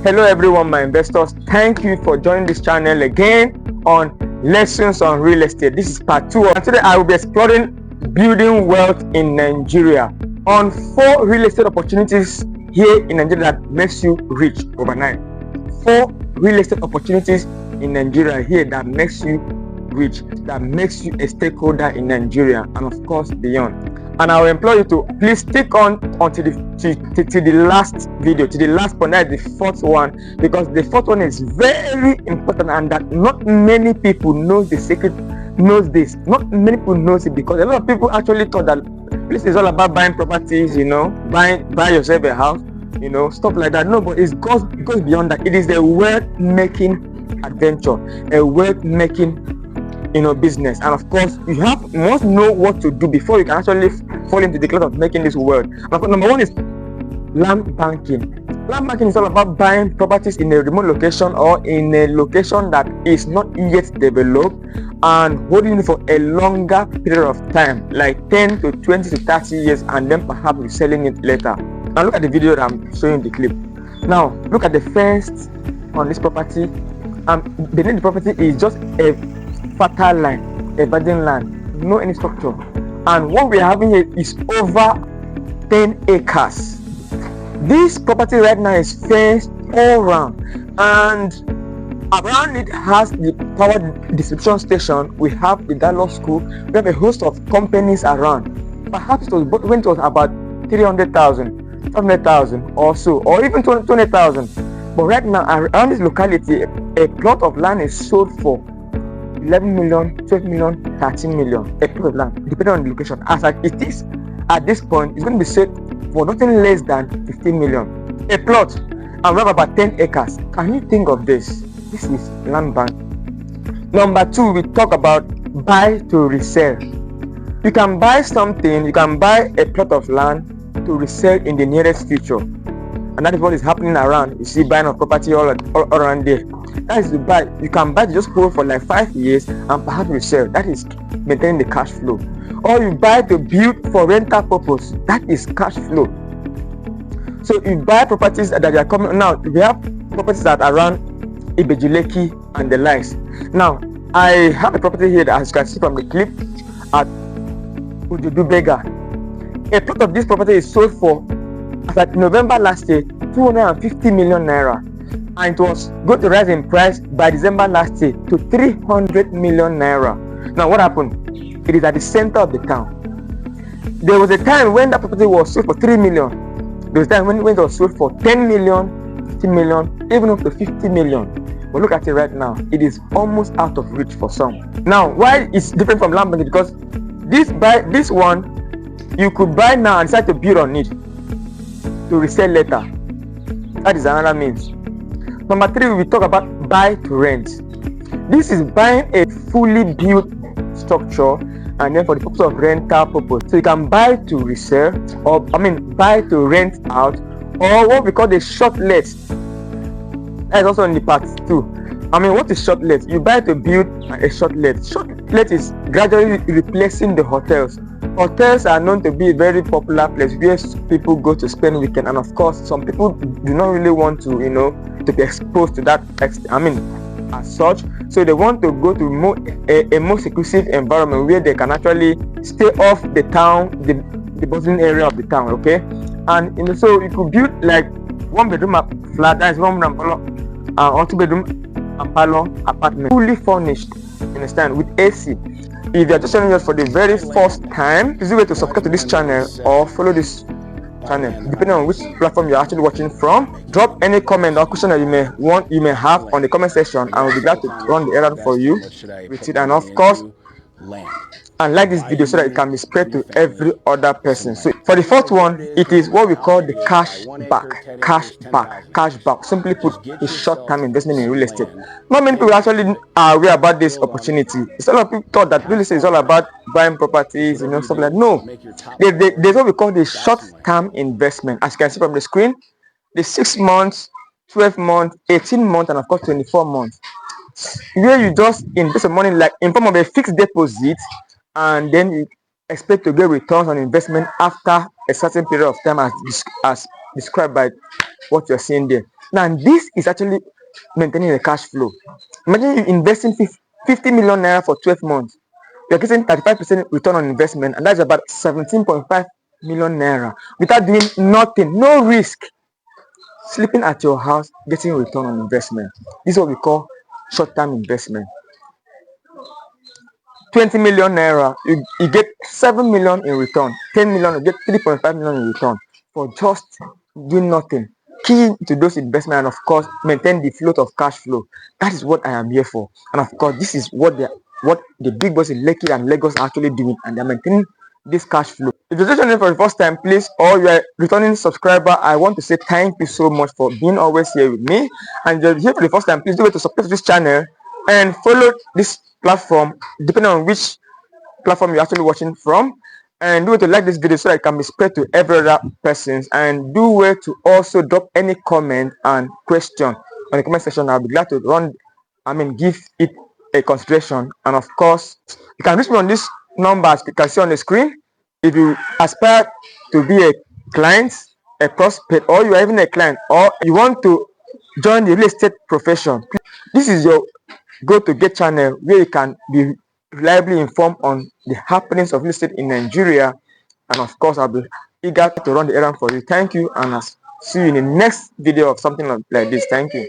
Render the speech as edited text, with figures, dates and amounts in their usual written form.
Hello everyone, my investors. Thank you for joining this channel again on Lessons on Real Estate. This is part 2. And today I will be exploring building wealth in Nigeria on 4 real estate opportunities here in Nigeria that makes you rich overnight. 4 real estate opportunities in Nigeria here that makes you rich, that makes you a stakeholder in Nigeria and of course beyond. And I will implore you to please stick on until the last video, to the last point, that is the 4th one, because the 4th one is very important and that not many people know the secret, knows this. Not many people knows it because a lot of people actually thought that this is all about buying properties, buy yourself a house, stuff like that. No, but it goes beyond that. It is a wealth making adventure, a wealth making business. And of course you must know what to do before you can actually fall into the class of making this wealth. Number 1 is land banking. Land banking is all about buying properties in a remote location or in a location that is not yet developed and holding it for a longer period of time, like 10 to 20 to 30 years, and then perhaps reselling it later. Now look at the video that I'm showing the clip. Now look at the fence on this property. Beneath the property is just a fertile land, a virgin land, no any structure. And what we're having here is over 10 acres. This property right now is fenced all around, and around it has the power distribution station. We have the dialogue school. We have a host of companies around. Perhaps it was about 300,000, 500,000 or so, or even 20,000. But right now around this locality, a plot of land is sold for 11 million, 12 million, 13 million a plot of land, depending on the location. As it is at this point, it's going to be sold for nothing less than 15 million a plot, and we have about 10 acres. Can you think of this? This is land bank. Number 2, we talk about buy to resell. You can buy something, you can buy a plot of land to resell in the nearest future, and that is what is happening around. You see buying of property all around there. That is to buy. You can buy to just hold for like 5 years and perhaps resell. That is maintaining the cash flow. Or you buy to build for rental purpose. That is cash flow. So you buy properties that are coming. Now we have properties that are around Ibejulekki and the likes. Now I have a property here that, as you can see from the clip, at Ijebuode. A plot of this property is sold for, as at November last year, 250 million naira. And it was going to rise in price by December last year to 300 million naira. Now what happened? It is at the center of the town. There was a time when that property was sold for 3 million. There was a time when it was sold for 10 million, 50 million, even up to 50 million. But look at it right now. It is almost out of reach for some. Now why it's different from land banking? Because this one you could buy now and decide to build on it to resell later. That is another means. Number 3, we talk about buy to rent. This is buying a fully built structure and then for the purpose of rental purpose. So you can buy to resell, or buy to rent out, or what we call the short let. That is also in the part 2. What is short let? You buy to build a short let. Short let is gradually replacing the hotels. Hotels are known to be a very popular place where people go to spend weekend, and of course some people do not really want to be exposed to that as such. So they want to go to a more seclusive environment where they can actually stay off the town, the bustling area of the town. Okay, and so you could build like 1-bedroom flat, that is 1 room or 2-bedroom apartment, fully furnished, understand, with AC. If you are just joining us for the very first time, please do to subscribe to this channel or follow this channel, depending on which platform you're actually watching from. Drop any comment or question that you may have on the comment section, and we'll be glad to run the errand for you with it. And of course, and like this video so that it can be spread to every other person. So for the 4th one, it is what we call the cash back. Simply put, a short-term investment in real estate. Not many people actually are aware about this opportunity. A lot of people thought that real estate is all about buying properties, stuff like that. No, there's what we call the short-term investment. As you can see from the screen, the 6 months, 12 months, 18 months, and of course 24 months, where you just invest some money like in form of a fixed deposit, and then you expect to get returns on investment after a certain period of time, as described by what you're seeing there. Now, this is actually maintaining the cash flow. Imagine you investing 50 million naira for 12 months. You're getting 35% return on investment, and that's about 17.5 million naira without doing nothing, no risk. Sleeping at your house, getting return on investment. This is what we call short-term investment. 20 million naira, you get 7 million in return. 10 million, you get 3.5 million in return for just doing nothing. Key to those investments, and of course, maintain the flow of cash flow. That is what I am here for. And of course, this is what the big boss in Lekki and Lagos are actually doing, and they're maintaining this cash flow. If you're joining for the first time, please, or you're a returning subscriber, I want to say thank you so much for being always here with me. And if you're here for the first time, please do it to support this channel and follow this platform depending on which platform you're actually watching from, and do it to like this video so that it can be spread to every other persons, and do way to also drop any comment and question on the comment section. I'll be glad to give it a consideration. And of course, you can reach me on this number as you can see on the screen. If you aspire to be a client, a prospect, or you are even a client, or you want to join the real estate profession, this is your go-to-get channel where you can be reliably informed on the happenings of real estate in Nigeria. And of course, I'll be eager to run the errand for you. Thank you, and I'll see you in the next video of something like this. Thank you.